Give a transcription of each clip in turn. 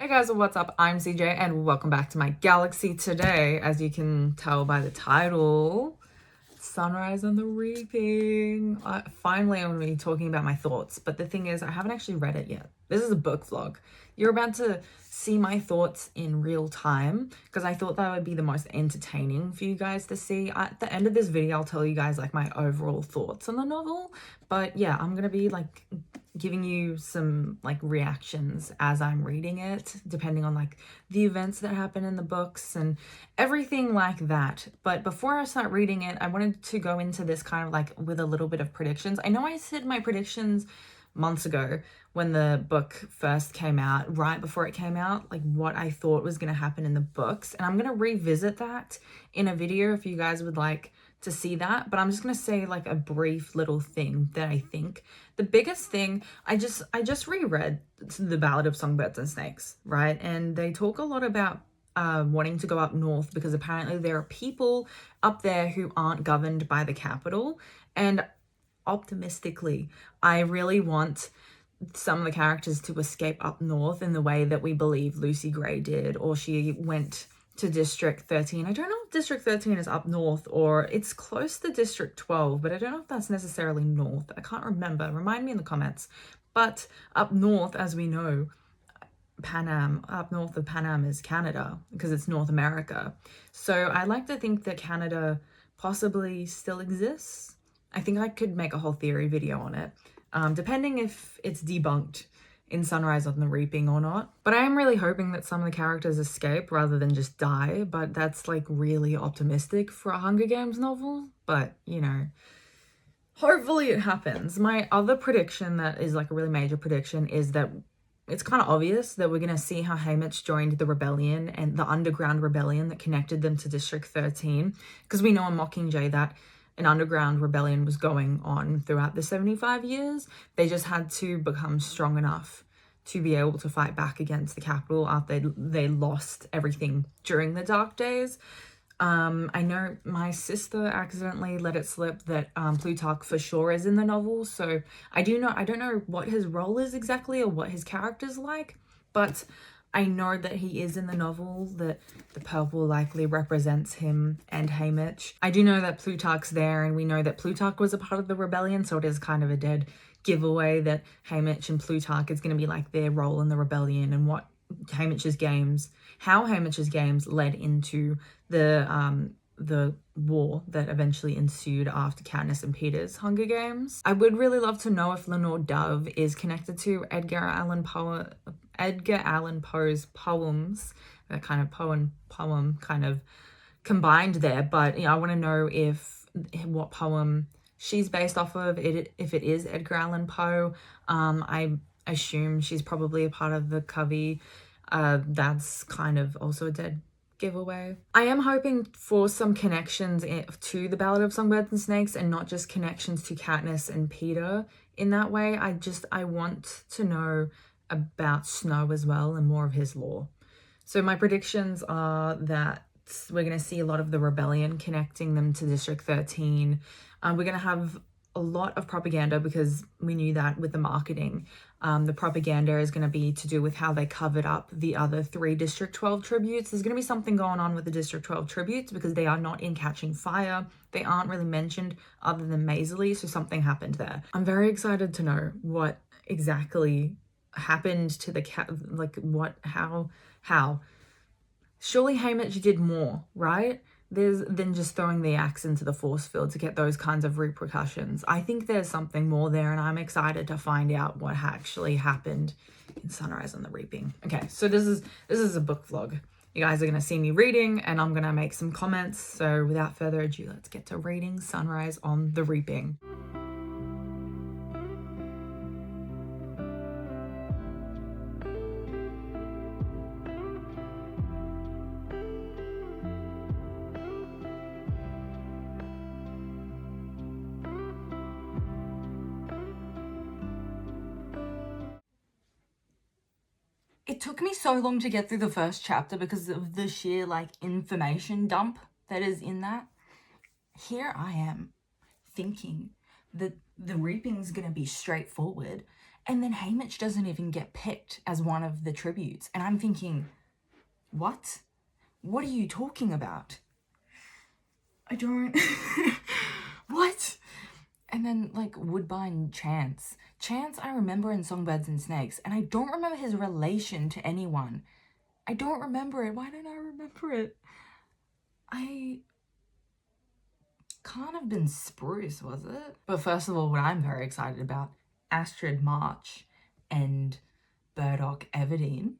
Hey guys, what's up? I'm CJ and welcome back to my galaxy today. As you can tell by the title, Sunrise on the Reaping. Finally, I'm going to be talking about my thoughts, but the thing is, I haven't actually read it yet. This is a book vlog. You're about to see my thoughts in real time because I thought that would be the most entertaining for you guys to see. At the end of this video, I'll tell you guys like my overall thoughts on the novel. But yeah, I'm going to be like giving you some like reactions as I'm reading it, depending on like the events that happen in the books and everything like that. But before I start reading it, I wanted to go into this kind of like with a little bit of predictions. I know I said my predictions months ago when the book first came out, right before it came out, like what I thought was going to happen in the books, and I'm going to revisit that in a video if you guys would like to see that. But I'm just going to say like a brief little thing that I think. The biggest thing, I just reread The Ballad of Songbirds and Snakes, right? And they talk a lot about wanting to go up north because apparently there are people up there who aren't governed by the capital. And optimistically, I really want some of the characters to escape up north in the way that we believe Lucy Gray did, or she went to District 13. I don't know if District 13 is up north or it's close to District 12, but I don't know if that's necessarily north. I can't remember. Remind me in the comments. But up north, as we know, up north of Pan Am is Canada because it's North America. So I like to think that Canada possibly still exists. I think I could make a whole theory video on it, depending if it's debunked in Sunrise on the Reaping or not. But I am really hoping that some of the characters escape rather than just die, but that's like really optimistic for a Hunger Games novel. But, you know, hopefully it happens. My other prediction that is like a really major prediction is that it's kind of obvious that we're going to see how Haymitch joined the rebellion and the underground rebellion that connected them to District 13. Because we know in Mockingjay that an underground rebellion was going on throughout the 75 years. They just had to become strong enough to be able to fight back against the capital after they lost everything during the Dark Days. I know my sister accidentally let it slip that Plutarch for sure is in the novel, so I don't know what his role is exactly or what his character's like, but I know that he is in the novel, that the purple likely represents him and Haymitch. I do know that Plutarch's there, and we know that Plutarch was a part of the rebellion, so it is kind of a dead giveaway that Haymitch and Plutarch is going to be like their role in the rebellion and what how Haymitch's games led into the war that eventually ensued after Katniss and Peter's Hunger Games. I would really love to know if Lenore Dove is connected to Edgar Allan Poe's poems, that kind of poem kind of combined there. But you know, I want to know what poem she's based off of, if it is Edgar Allan Poe. I assume she's probably a part of the Covey. That's kind of also a dead giveaway. I am hoping for some connections to the Ballad of Songbirds and Snakes and not just connections to Katniss and Peter in that way. I want to know about Snow as well and more of his lore. So my predictions are that we're going to see a lot of the rebellion connecting them to District 13. We're going to have a lot of propaganda because we knew that with the marketing. The propaganda is going to be to do with how they covered up the other 3 District 12 tributes. There's going to be something going on with the District 12 tributes because they are not in Catching Fire. They aren't really mentioned other than Maisley, so something happened there. I'm very excited to know what exactly happened to the how. Surely Haymitch did more, right? Than just throwing the axe into the force field to get those kinds of repercussions. I think there's something more there, and I'm excited to find out what actually happened in Sunrise on the Reaping. Okay, so this is a book vlog. You guys are going to see me reading, and I'm going to make some comments. So without further ado, let's get to reading Sunrise on the Reaping. It took me so long to get through the first chapter because of the sheer like information dump that is in that. Here I am thinking that the reaping is going to be straightforward And then Haymitch doesn't even get picked as one of the tributes. And I'm thinking, what? What are you talking about? I don't... What? And then, like, Woodbine Chance. Chance I remember in Songbirds and Snakes, and I don't remember his relation to anyone. I don't remember it. Why don't I remember it? I can't have been Spruce, was it? But first of all, what I'm very excited about, Astrid March and Burdock Everdeen.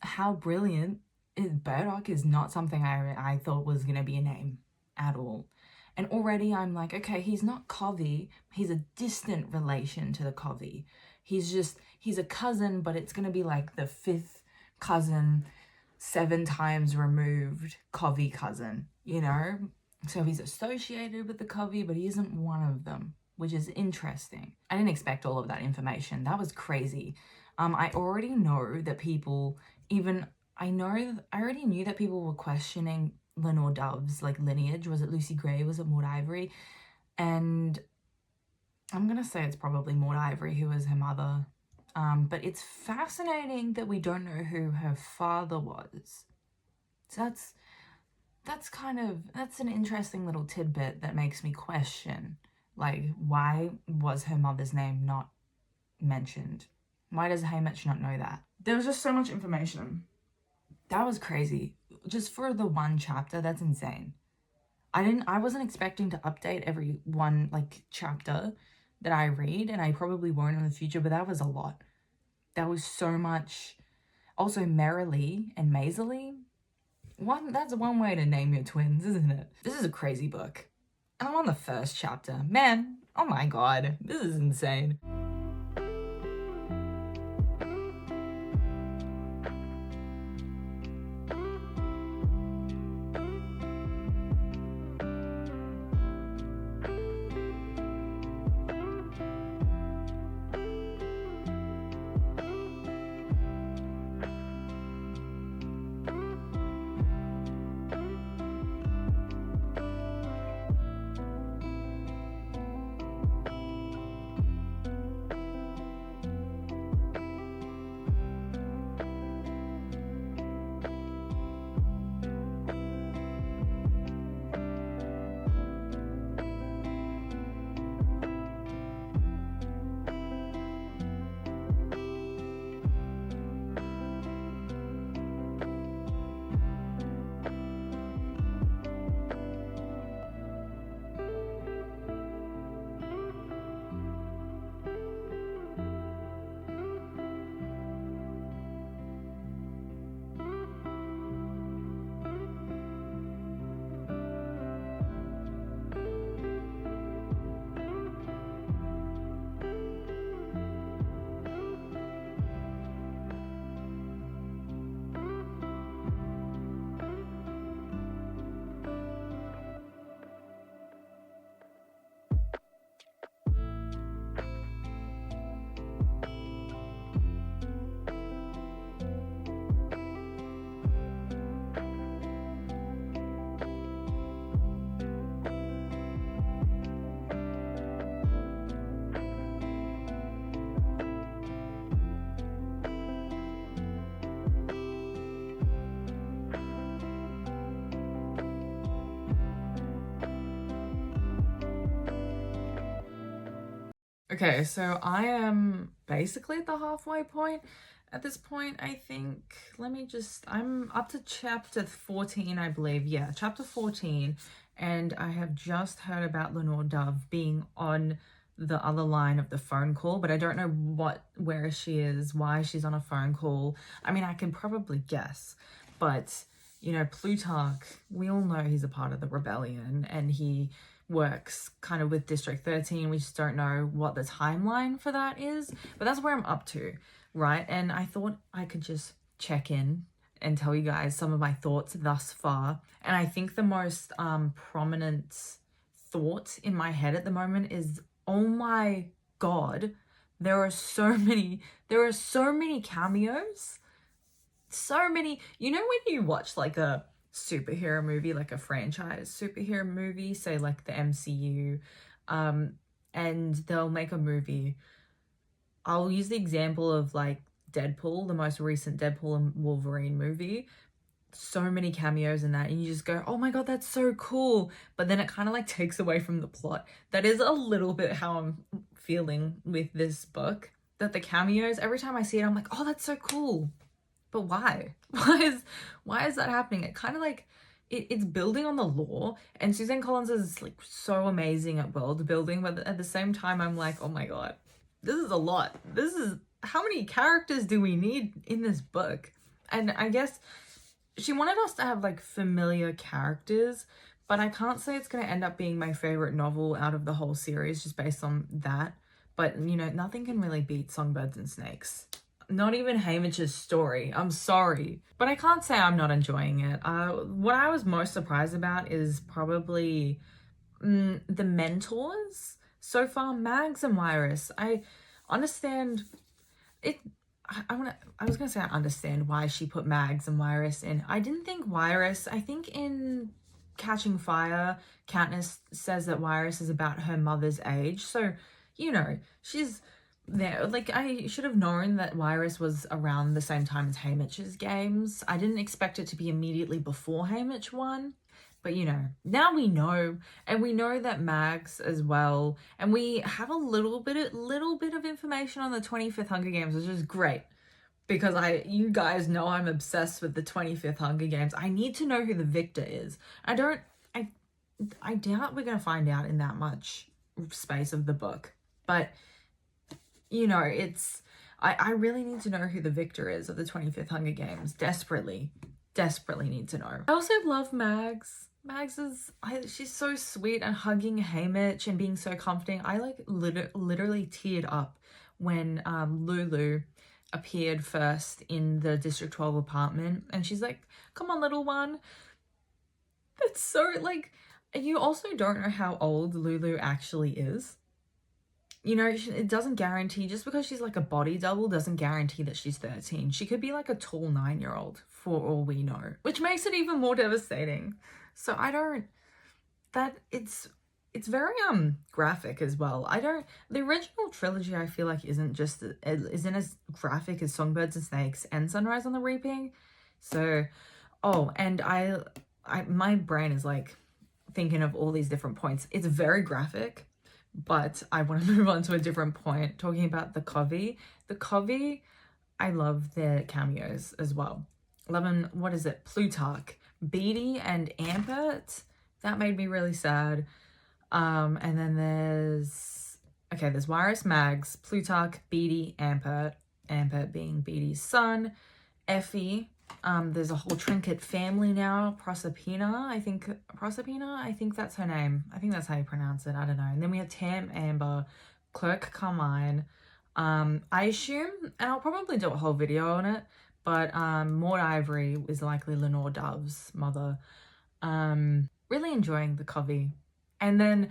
How brilliant is Burdock is not something I thought was going to be a name at all. And already I'm like, okay, he's not Covey. He's a distant relation to the Covey. He's a cousin, but it's going to be like the 5th cousin, 7 times removed Covey cousin, you know? So he's associated with the Covey, but he isn't one of them, which is interesting. I didn't expect all of that information. That was crazy. I already know that people, I already knew that people were questioning Lenore Dove's like lineage. Was it Lucy Gray? Was it Maud Ivory? And I'm gonna say it's probably Maud Ivory who was her mother. But it's fascinating that we don't know who her father was. So that's an interesting little tidbit that makes me question, like, why was her mother's name not mentioned? Why does Haymitch not know that? There was just so much information. That was crazy. Just for the one chapter, that's insane. I wasn't expecting to update every one, like, chapter that I read, and I probably won't in the future, but that was a lot. That was so much. Also, Merrily and Maisley. That's one way to name your twins, isn't it? This is a crazy book. And I'm on the first chapter. Man, oh my god, this is insane. Okay, so I am basically at the halfway point at this point, I think. I'm up to chapter 14, I believe. Yeah, chapter 14. And I have just heard about Lenore Dove being on the other line of the phone call, but I don't know where she is, why she's on a phone call. I mean, I can probably guess, but, you know, Plutarch, we all know he's a part of the rebellion, and he works kind of with District 13. We just don't know what the timeline for that is, but that's where I'm up to, right? And I thought I could just check in and tell you guys some of my thoughts thus far. And I think the most prominent thought in my head at the moment is, oh my god, there are so many cameos. So many. You know when you watch like a superhero movie, like a franchise superhero movie, say like the MCU, and they'll make a movie I'll use the example of like Deadpool, the most recent Deadpool and Wolverine movie. So many cameos in that, and you just go, oh my god, that's so cool. But then it kind of like takes away from the plot. That is a little bit how I'm feeling with this book, that the cameos, every time I see it, I'm like, oh, that's so cool. But why? Why is that happening? It kind of like it's building on the lore, and Suzanne Collins is like so amazing at world building, but at the same time I'm like, oh my god, this is a lot. This is, how many characters do we need in this book? And I guess she wanted us to have like familiar characters, but I can't say it's going to end up being my favorite novel out of the whole series just based on that. But you know, nothing can really beat Songbirds and Snakes. Not even Haymitch's story. I'm sorry, but I can't say I'm not enjoying it. What I was most surprised about is probably the mentors so far, Mags and Wyrus. I understand it. I was gonna say I understand why she put Mags and Wyrus in. I didn't think Wyrus. I think in Catching Fire, Katniss says that Wyrus is about her mother's age. So, you know, she's there. Like, I should have known that Wyrus was around the same time as Haymitch's games. I didn't expect it to be immediately before Haymitch won. But you know, now we know, and we know that Mags as well, and we have a little bit of information on the 25th Hunger Games, which is great, because you guys know I'm obsessed with the 25th Hunger Games. I need to know who the victor is. I doubt we're gonna find out in that much space of the book, but you know, I really need to know who the victor is of the 25th Hunger Games. Desperately need to know. I also love Mags. Mags is, she's so sweet, and hugging Haymitch and being so comforting. I like literally teared up when Lulu appeared first in the District 12 apartment, and she's like, come on, little one. That's so, like, you also don't know how old Lulu actually is. You know, it doesn't guarantee, just because she's like a body double doesn't guarantee that she's 13. She could be like a tall 9-year-old for all we know, which makes it even more devastating. So it's very graphic as well. The original trilogy, I feel like, isn't as graphic as Songbirds and Snakes and Sunrise on the Reaping. So, and my brain is like thinking of all these different points. It's very graphic. But I want to move on to a different point, talking about the Covey. The Covey, I love their cameos as well. What is it? Plutarch, Beatty, and Ampert. That made me really sad. And then there's Wyrus, Mags, Plutarch, Beatty, Ampert. Ampert being Beatty's son. Effie. There's a whole Trinket family now. Proserpina, I think that's her name. I think that's how you pronounce it. I don't know. And then we have Tam Amber, Clerk Carmine. I assume, and I'll probably do a whole video on it, but Maud Ivory is likely Lenore Dove's mother. Really enjoying the Covey. And then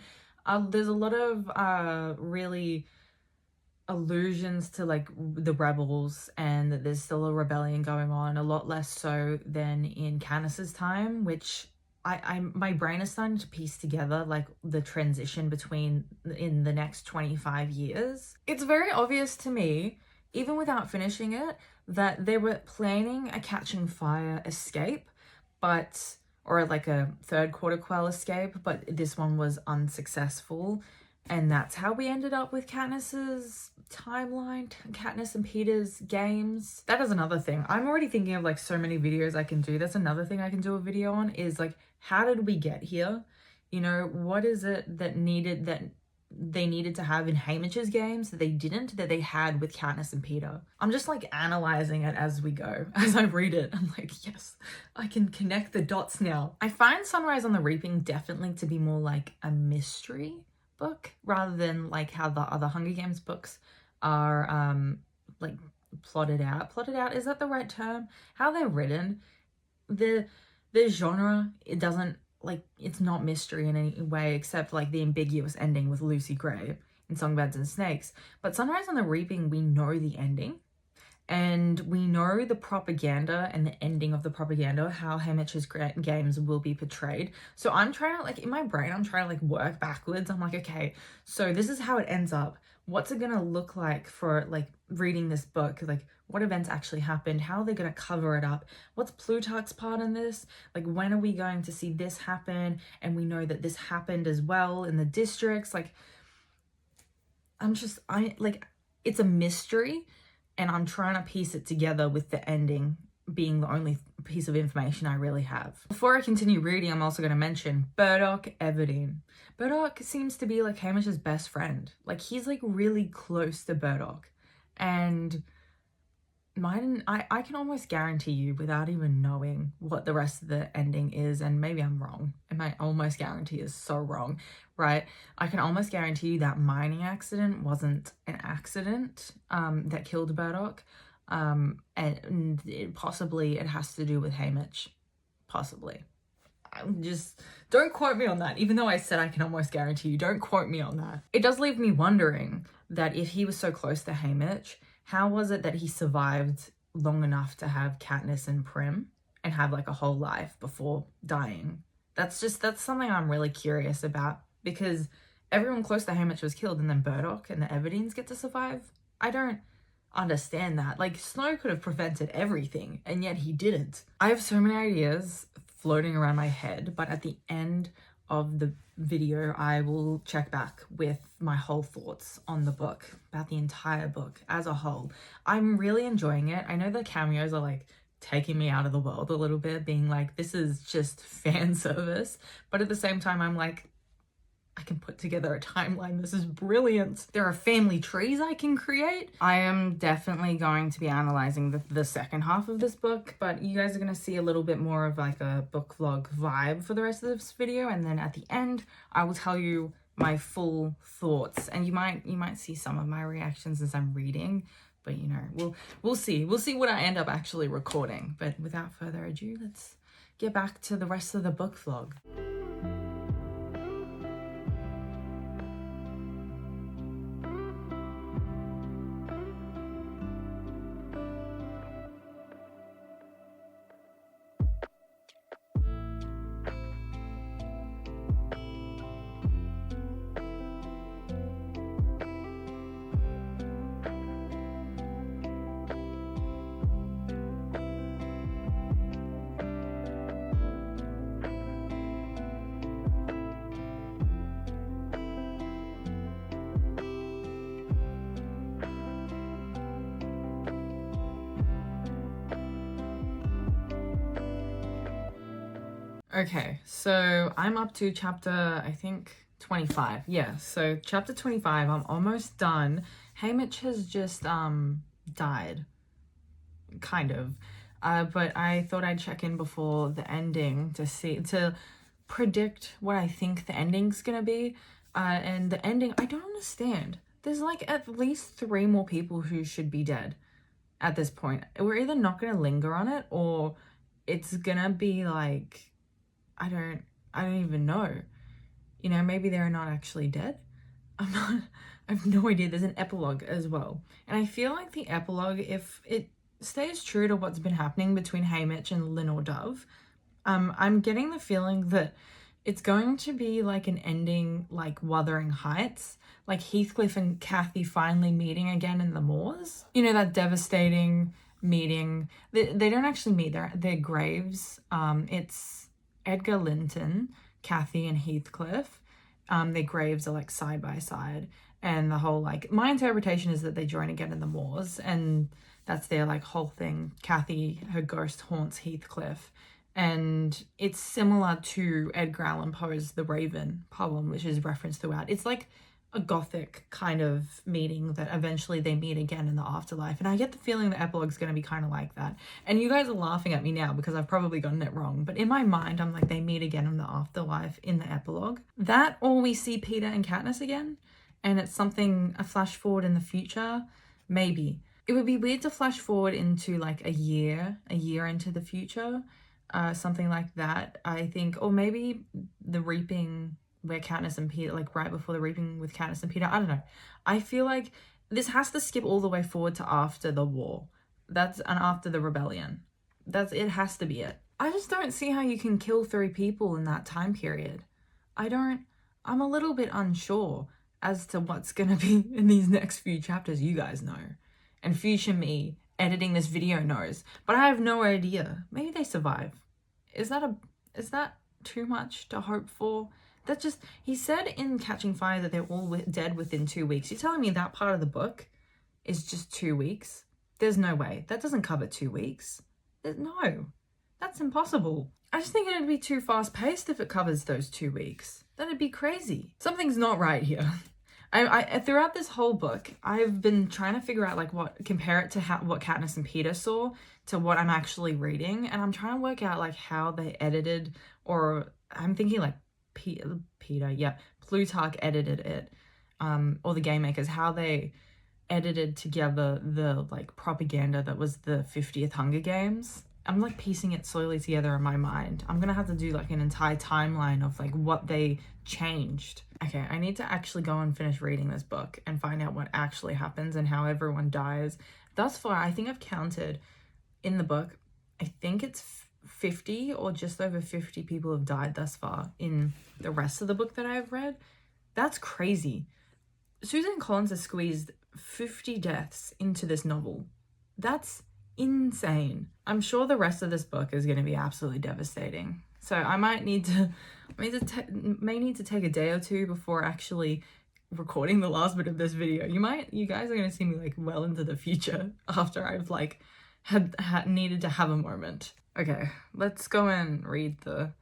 there's a lot of really allusions to like the rebels, and that there's still a rebellion going on, a lot less so than in Katniss's time, which my brain is starting to piece together like the transition between in the next 25 years. It's very obvious to me, even without finishing it, that they were planning a Catching Fire escape, or like a third quarter quell escape, but this one was unsuccessful. And that's how we ended up with Katniss's timeline, Katniss and Peter's games. That is another thing. I'm already thinking of like so many videos I can do. That's another thing I can do a video on, is like, how did we get here? You know, what is it that they needed to have in Haymitch's games that they didn't, that they had with Katniss and Peter? I'm just like analyzing it as we go. As I read it, I'm like, yes, I can connect the dots now. I find Sunrise on the Reaping definitely to be more like a mystery book, rather than like how the other Hunger Games books are like plotted out. Is that the right term? How they're written, the genre, it doesn't, like, it's not mystery in any way except like the ambiguous ending with Lucy Gray in Songbirds and Snakes. But Sunrise on the Reaping, we know the ending, And we know the propaganda and the ending of the propaganda, how Haymitch's games will be portrayed. So I'm trying to, like, in my brain, I'm trying to, like, work backwards. I'm like, okay, so this is how it ends up. What's it gonna look like for, like, reading this book? Like, what events actually happened? How are they gonna cover it up? What's Plutarch's part in this? Like, when are we going to see this happen? And we know that this happened as well in the districts. Like, it's a mystery, and I'm trying to piece it together with the ending being the only piece of information I really have. Before I continue reading, I'm also going to mention Burdock Everdeen. Burdock seems to be like Haymitch's best friend. Like, he's like really close to Burdock. And I can almost guarantee you, without even knowing what the rest of the ending is, and maybe I'm wrong, and my almost guarantee is so wrong, right? I can almost guarantee you that mining accident wasn't an accident that killed Burdock, and possibly it has to do with Haymitch, possibly. Just don't quote me on that, even though I said I can almost guarantee you, don't quote me on that. It does leave me wondering that if he was so close to Haymitch, how was it that he survived long enough to have Katniss and Prim and have like a whole life before dying? That's something I'm really curious about, because everyone close to Haymitch was killed and then Burdock and the Everdeens get to survive. I don't understand that. Like, Snow could have prevented everything and yet he didn't. I have so many ideas floating around my head, but at the end of the video I will check back with my whole thoughts on the book, about the entire book as a whole. I'm really enjoying it. I know the cameos are like taking me out of the world a little bit, being like, this is just fan service, but at the same time I'm like, I can put together a timeline. This is brilliant. There are family trees I can create. I am definitely going to be analyzing the second half of this book, but you guys are going to see a little bit more of like a book vlog vibe for the rest of this video. And then at the end, I will tell you my full thoughts, and you might see some of my reactions as I'm reading, but you know, we'll see what I end up actually recording. But without further ado, let's get back to the rest of the book vlog. Okay, so I'm up to chapter, I think, 25. Yeah, so chapter 25, I'm almost done. Haymitch has just died, kind of. But I thought I'd check in before the ending to predict what I think the ending's gonna be. And the ending, I don't understand. There's like at least 3 more people who should be dead at this point. We're either not gonna linger on it, or it's gonna be like, I don't even know. You know, maybe they're not actually dead. I have no idea. There's an epilogue as well. And I feel like the epilogue, if it stays true to what's been happening between Haymitch and Lenore Dove, I'm getting the feeling that it's going to be like an ending like Wuthering Heights, like Heathcliff and Kathy finally meeting again in the moors. You know, that devastating meeting. They don't actually meet, their graves. It's Edgar Linton, Kathy, and Heathcliff. Their graves are like side by side, and the whole, like, my interpretation is that they join again in the moors, and that's their like whole thing. Kathy, her ghost haunts Heathcliff, and it's similar to Edgar Allan Poe's The Raven poem, which is referenced throughout. It's like a gothic kind of meeting that eventually they meet again in the afterlife. And I get the feeling the epilogue's going to be kind of like that. And you guys are laughing at me now because I've probably gotten it wrong. But in my mind, I'm like, they meet again in the afterlife in the epilogue. That, or we see Peeta and Katniss again. And it's something, a flash forward in the future. Maybe. It would be weird to flash forward into like a year into the future. Something like that, I think. Or maybe the Reaping, where Katniss and Peeta, like right before the Reaping with Katniss and Peeta. I don't know. I feel like this has to skip all the way forward to after the war. and after the rebellion. It has to be it. I just don't see how you can kill 3 people in that time period. I'm a little bit unsure as to what's gonna be in these next few chapters. You guys know. And future me editing this video knows. But I have no idea. Maybe they survive. Is that too much to hope for? He said in Catching Fire that they're all dead within 2 weeks. You're telling me that part of the book is just 2 weeks? There's no way. That doesn't cover 2 weeks. No, that's impossible. I just think it'd be too fast paced if it covers those 2 weeks. That'd be crazy. Something's not right here. I throughout this whole book, I've been trying to figure out compare it to what Katniss and Peter saw to what I'm actually reading, and I'm trying to work out like how they edited, or I'm thinking like Peter, Plutarch edited it, or the Game Makers, how they edited together the like propaganda that was the 50th Hunger Games. I'm like piecing it slowly together in my mind. I'm gonna have to do like an entire timeline of like what they changed. Okay, I need to actually go and finish reading this book and find out what actually happens and how everyone dies. Thus far, I think I've counted in the book, I think it's 50 or just over 50 people have died thus far in the rest of the book that I've read. That's crazy. Susan Collins has squeezed 50 deaths into this novel. That's insane. I'm sure the rest of this book is going to be absolutely devastating. So I may need to take a day or two before actually recording the last bit of this video. You guys are going to see me like well into the future after I've like had needed to have a moment. Okay, let's go and read the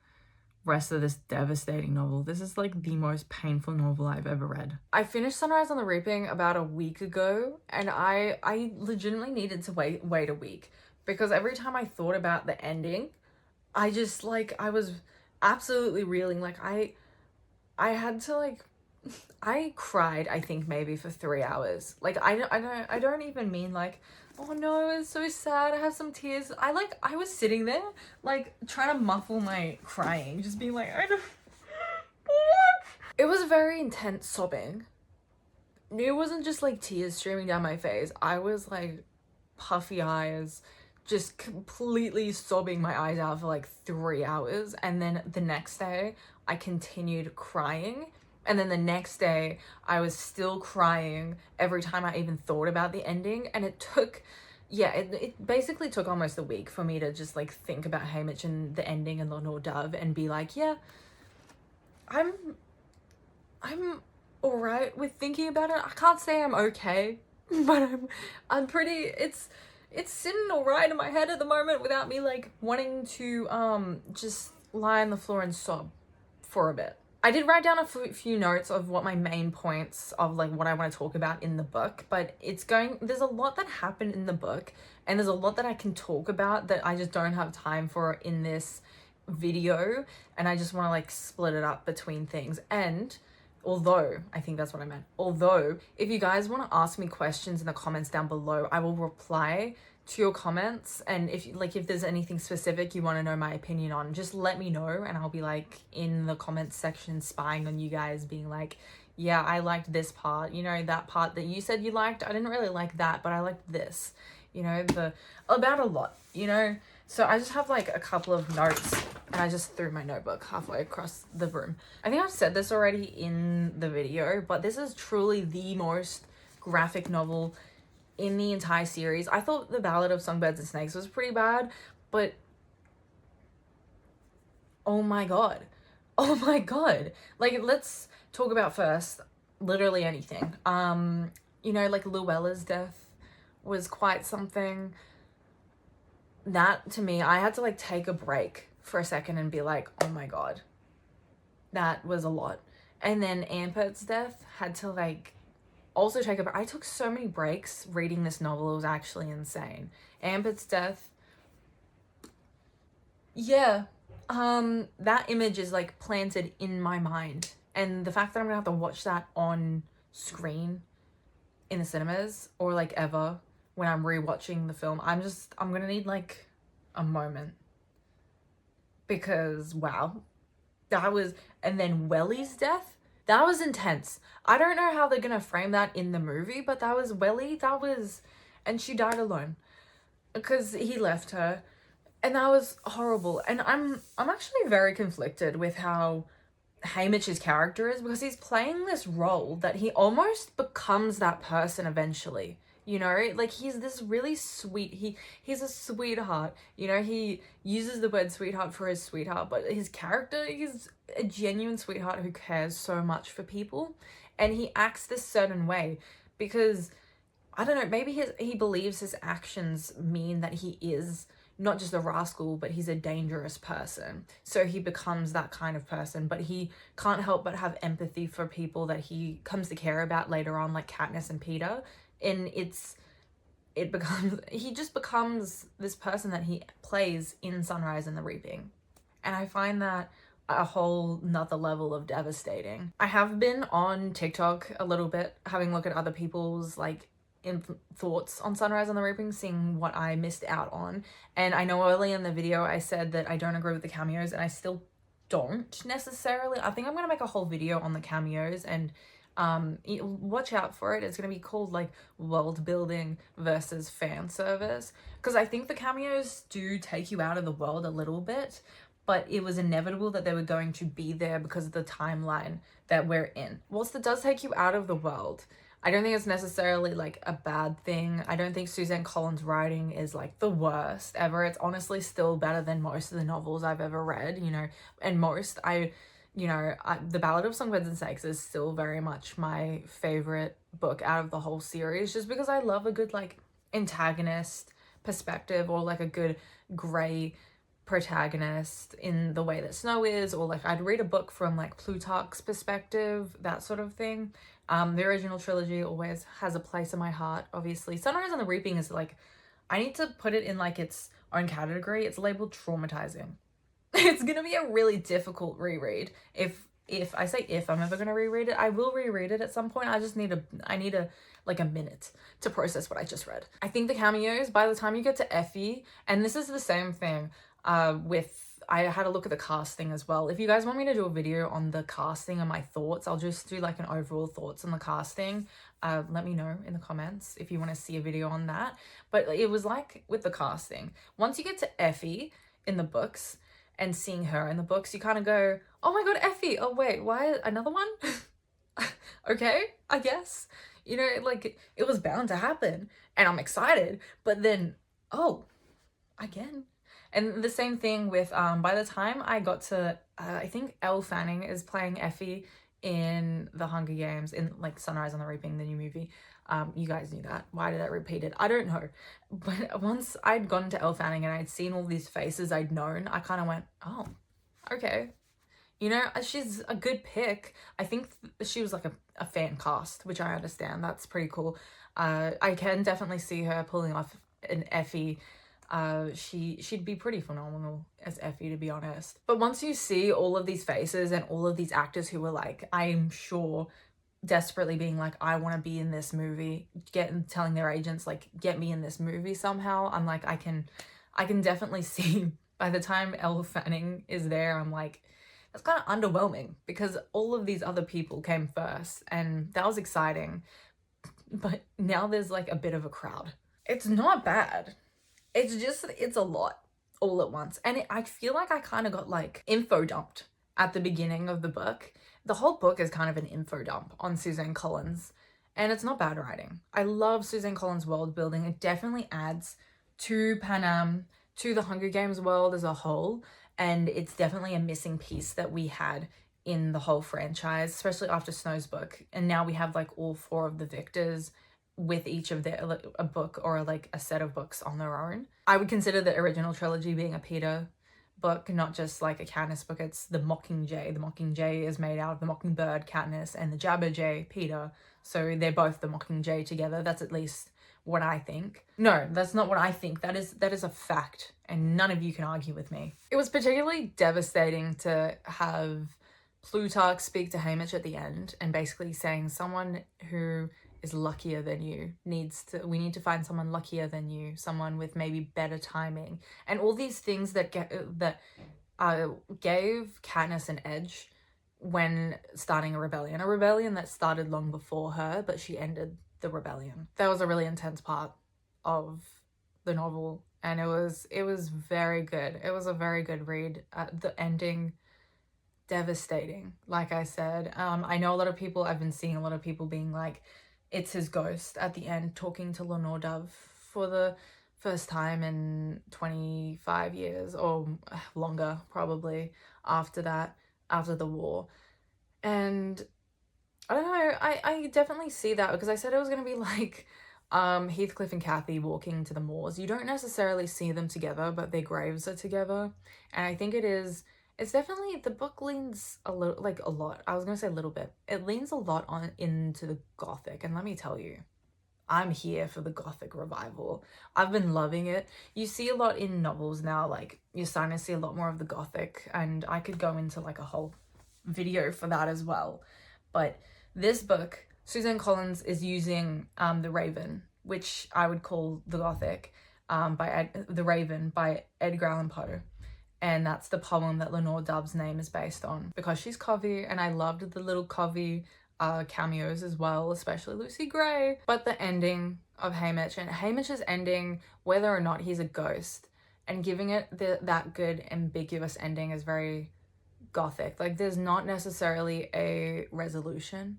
rest of this devastating novel. This is like the most painful novel I've ever read. I finished Sunrise on the Reaping about a week ago, and I legitimately needed to wait a week, because every time I thought about the ending, I just like, I was absolutely reeling. Like I had to like, I cried, I think maybe for 3 hours. Like I don't even mean like, oh no, it's so sad, I have some tears. I was sitting there like trying to muffle my crying, just being like, I don't what? It was very intense sobbing. It wasn't just like tears streaming down my face. I was like puffy eyes, just completely sobbing my eyes out for like 3 hours. And then the next day I continued crying. And then the next day, I was still crying every time I even thought about the ending. And it took, it basically took almost a week for me to just like think about Haymitch and the ending and Lenore Dove and be like, yeah, I'm all right with thinking about it. I can't say I'm okay, but I'm pretty, it's sitting all right in my head at the moment without me like wanting to just lie on the floor and sob for a bit. I did write down a few notes of what my main points of like what I want to talk about in the book, but there's a lot that happened in the book, and there's a lot that I can talk about that I just don't have time for in this video, and I just want to like split it up between things. And although, I think that's what I meant. Although, if you guys want to ask me questions in the comments down below, I will reply to your comments, and if there's anything specific you want to know my opinion on, just let me know, and I'll be like in the comments section spying on you guys, being like, yeah, I liked this part, you know, that part that you said you liked, I didn't really like that, but I liked this, you know, about a lot, you know. So I just have like a couple of notes, and I just threw my notebook halfway across the room. I think I've said this already in the video, but this is truly the most graphic novel in the entire series. I thought The Ballad of Songbirds and Snakes was pretty bad, but oh my god, like, let's talk about first literally anything. You know, like Luella's death was quite something. That, to me, I had to like take a break for a second and be like, oh my god, that was a lot. And then Ampert's death had to like also take a break. I took so many breaks reading this novel, it was actually insane. Ampert's death, yeah, that image is like planted in my mind, and the fact that I'm gonna have to watch that on screen in the cinemas or like ever when I'm rewatching the film, I'm gonna need like a moment, because wow, that was. And then Welly's death, that was intense. I don't know how they're gonna frame that in the movie, but that was Welly, and she died alone. because he left her, and that was horrible. And I'm actually very conflicted with how Haymitch's character is, because he's playing this role that he almost becomes that person eventually. You know, like he's this really sweet, he's a sweetheart. You know, he uses the word sweetheart for his sweetheart, but his character, he's a genuine sweetheart who cares so much for people, and he acts this certain way because I don't know, maybe he believes his actions mean that he is not just a rascal, but he's a dangerous person. So he becomes that kind of person, but he can't help but have empathy for people that he comes to care about later on, like Katniss and Peter. And he just becomes this person that he plays in Sunrise and the Reaping. And I find that a whole nother level of devastating. I have been on TikTok a little bit, having a look at other people's like thoughts on Sunrise and the Reaping, seeing what I missed out on. And I know early in the video I said that I don't agree with the cameos, and I still don't necessarily. I think I'm gonna make a whole video on the cameos, and watch out for it. It's gonna be called like world building versus fan service, because I think the cameos do take you out of the world a little bit, but it was inevitable that they were going to be there because of the timeline that we're in. Whilst it does take you out of the world, I don't think it's necessarily like a bad thing. I don't think Suzanne Collins' writing is like the worst ever. It's honestly still better than most of the novels I've ever read, you know, and The Ballad of Songbirds and Snakes is still very much my favorite book out of the whole series, just because I love a good like antagonist perspective, or like a good gray protagonist in the way that Snow is, or like I'd read a book from like Plutarch's perspective, that sort of thing. The original trilogy always has a place in my heart, obviously. Sunrise and the Reaping is like, I need to put it in like its own category. It's labeled traumatizing. It's gonna be a really difficult reread. If I'm ever gonna reread it, I will reread it at some point. I need a like a minute to process what I just read. I think the cameos, by the time you get to Effie, and this is the same thing with, I had a look at the casting as well. If you guys want me to do a video on the casting and my thoughts, I'll just do like an overall thoughts on the casting. Let me know in the comments if you want to see a video on that. But it was like with the casting, once you get to Effie in the books and seeing her in the books, you kind of go, oh my god, Effie, oh wait, why another one? Okay, I guess. You know, like it was bound to happen and I'm excited, but then, oh, again. And the same thing with, by the time I got to, I think Elle Fanning is playing Effie in The Hunger Games, in like Sunrise on the Reaping, the new movie. You guys knew that. Why did I repeat it? I don't know. But once I'd gone to Elle Fanning and I'd seen all these faces I'd known, I kind of went, oh, okay. You know, she's a good pick. I think she was like a fan cast, which I understand. That's pretty cool. I can definitely see her pulling off an Effie. She'd be pretty phenomenal as Effie, to be honest. But once you see all of these faces and all of these actors who were like, I'm sure desperately being like, I want to be in this movie, telling their agents like, get me in this movie somehow, I'm like, I can definitely see by the time Elle Fanning is there, I'm like, that's kind of underwhelming, because all of these other people came first and that was exciting. But now there's like a bit of a crowd. It's not bad. It's just, it's a lot all at once. And I feel like I kind of got like info dumped at the beginning of the book. The whole book is kind of an info dump on Suzanne Collins, and it's not bad writing. I love Suzanne Collins' world building. It definitely adds to Panem, to the Hunger Games world as a whole, and it's definitely a missing piece that we had in the whole franchise, especially after Snow's book. And now we have like all four of the victors with each of their, like, a book or like a set of books on their own. I would consider the original trilogy being a Peter book, not just like a Katniss book. It's the Mockingjay. The Mockingjay is made out of the Mockingbird, Katniss, and the Jabberjay, Peter. So they're both the Mockingjay together. That's at least what I think. No, that's not what I think. That is a fact, and none of you can argue with me. It was particularly devastating to have Plutarch speak to Haymitch at the end and basically saying someone who is luckier than you we need to find someone luckier than you, someone with maybe better timing, and all these things that gave Katniss an edge when starting a rebellion that started long before her, but she ended the rebellion. That was a really intense part of the novel, and it was very good. It was a very good read. The ending, devastating, like I said. I know a lot of people, I've been seeing a lot of people being like, it's his ghost at the end talking to Lenore Dove for the first time in 25 years or longer, probably, after that, after the war. And I don't know, I definitely see that, because I said it was going to be like Heathcliff and Kathy walking to the moors. You don't necessarily see them together, but their graves are together. And I think it's definitely, the book leans a little, like a lot. I was going to say a little bit. It leans a lot on into the Gothic. And let me tell you, I'm here for the Gothic revival. I've been loving it. You see a lot in novels now, like you're starting to see a lot more of the Gothic, and I could go into like a whole video for that as well. But this book, Suzanne Collins is using The Raven, which I would call the Gothic, The Raven by Edgar Allan Poe. And that's the poem that Lenore Dove's name is based on, because she's Covey, and I loved the little Covey cameos as well, especially Lucy Gray. But the ending of Haymitch, and Haymitch's ending, whether or not he's a ghost, and giving it that good ambiguous ending is very Gothic. Like, there's not necessarily a resolution.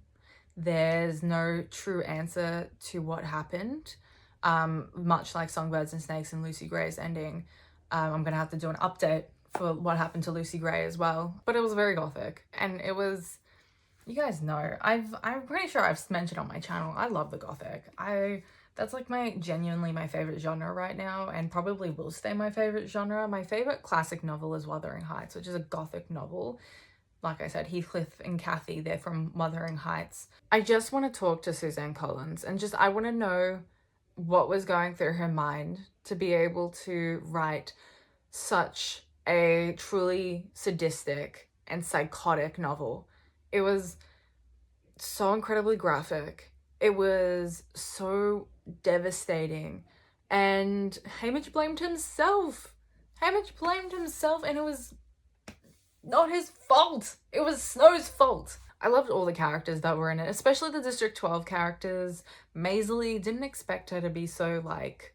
There's no true answer to what happened. Much like Songbirds and Snakes and Lucy Gray's ending. I'm gonna have to do an update for what happened to Lucy Gray as well. But it was very Gothic, and it was, you guys know, I'm pretty sure I've mentioned on my channel, I love the Gothic. That's like genuinely my favorite genre right now, and probably will stay my favorite genre. My favorite classic novel is Wuthering Heights, which is a Gothic novel. Like I said, Heathcliff and Kathy, they're from Wuthering Heights. I just want to talk to Suzanne Collins, and I want to know what was going through her mind to be able to write such a truly sadistic and psychotic novel. It was so incredibly graphic. It was so devastating. And Haymitch blamed himself. And it was not his fault. It was Snow's fault. I loved all the characters that were in it, especially the District 12 characters. Maisley, didn't expect her to be so, like,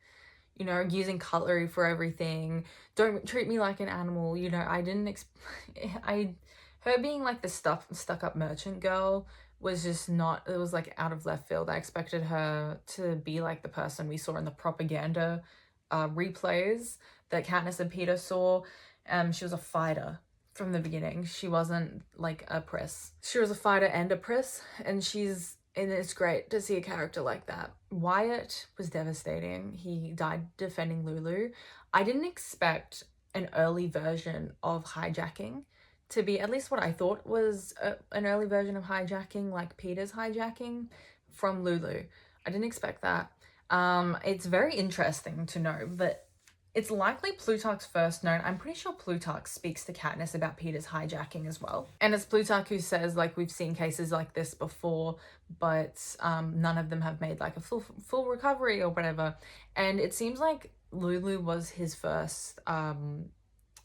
you know, using cutlery for everything. Don't treat me like an animal. You know, I didn't her being like the stuck up merchant girl was just not, it was like out of left field. I expected her to be like the person we saw in the propaganda replays that Katniss and Peter saw. She was a fighter from the beginning. She wasn't like a priss. She was a fighter and a priss, and it's great to see a character like that. Wyatt was devastating. He died defending Lulu. I didn't expect an early version of hijacking to be at least what I thought was an early version of hijacking, like Peter's hijacking from Lulu. I didn't expect that. It's very interesting to know that it's likely Plutarch's first note. I'm pretty sure Plutarch speaks to Katniss about Peter's hijacking as well. And it's Plutarch who says, like, we've seen cases like this before, but none of them have made like a full recovery or whatever. And it seems like Lulu was his first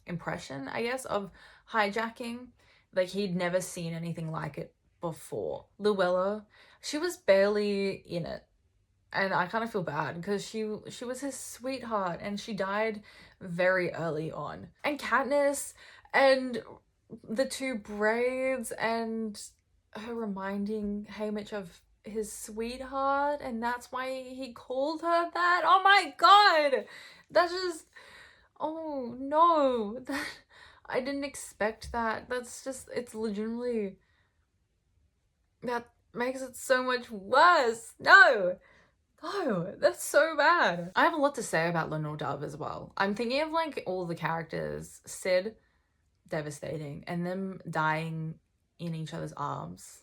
impression, I guess, of hijacking. Like, he'd never seen anything like it before. Luella, she was barely in it, and I kind of feel bad because she was his sweetheart, and she died very early on. And Katniss, and the two braids, and her reminding Haymitch of his sweetheart, and that's why he called her that. Oh my god, that's just, oh no, I didn't expect that. It's legitimately, that makes it so much worse. No, that's so bad. I have a lot to say about Lenore Dove as well. I'm thinking of like all the characters. Sid, devastating, and them dying in each other's arms.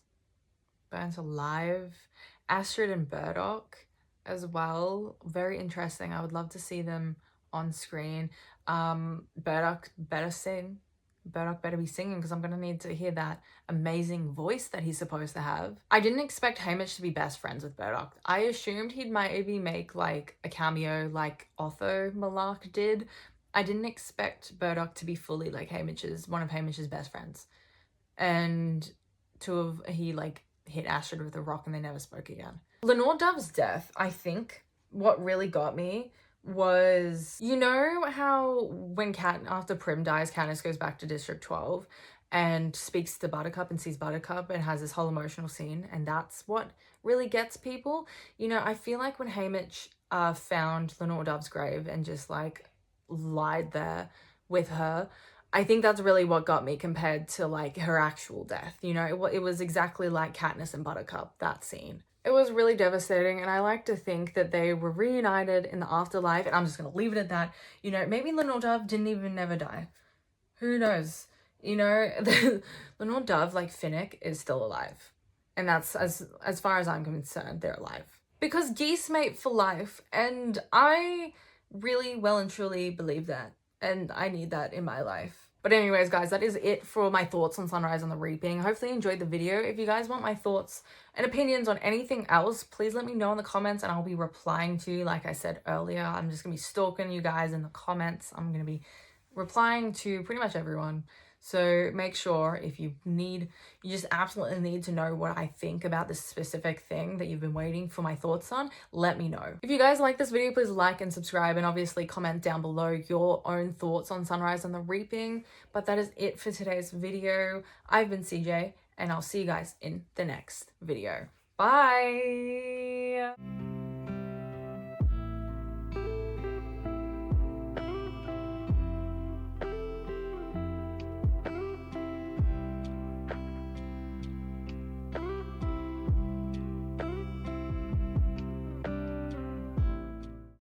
Burnt alive. Astrid and Burdock as well. Very interesting. I would love to see them on screen. Burdock better sing. Burdock better be singing, because I'm gonna need to hear that amazing voice that he's supposed to have. I didn't expect Haymitch to be best friends with Burdock. I assumed he'd maybe make like a cameo like Otho Malark did. I didn't expect Burdock to be fully like one of Haymitch's best friends. And he like hit Astrid with a rock and they never spoke again. Lenore Dove's death, I think what really got me was, you know how when after Prim dies, Katniss goes back to District 12 and speaks to Buttercup and sees Buttercup and has this whole emotional scene, and that's what really gets people. You know, I feel like when Haymitch found Lenore Dove's grave and just like lied there with her, I think that's really what got me compared to like her actual death. You know, it was exactly like Katniss and Buttercup, that scene. It was really devastating, and I like to think that they were reunited in the afterlife, and I'm just gonna leave it at that. You know, maybe Lenore Dove didn't even never die. Who knows? You know, Lenore Dove, like Finnick, is still alive. And that's, as far as I'm concerned, they're alive. Because geese mate for life, and I really well and truly believe that. And I need that in my life. But anyways, guys, that is it for my thoughts on Sunrise on the Reaping. Hopefully you enjoyed the video. If you guys want my thoughts and opinions on anything else, please let me know in the comments and I'll be replying to you. Like I said earlier, I'm just going to be stalking you guys in the comments. I'm going to be replying to pretty much everyone. So make sure if you just absolutely need to know what I think about this specific thing that you've been waiting for my thoughts on, let me know. If you guys like this video, please like and subscribe, and obviously comment down below your own thoughts on Sunrise on the Reaping. But that is it for today's video. I've been CJ, and I'll see you guys in the next video. Bye!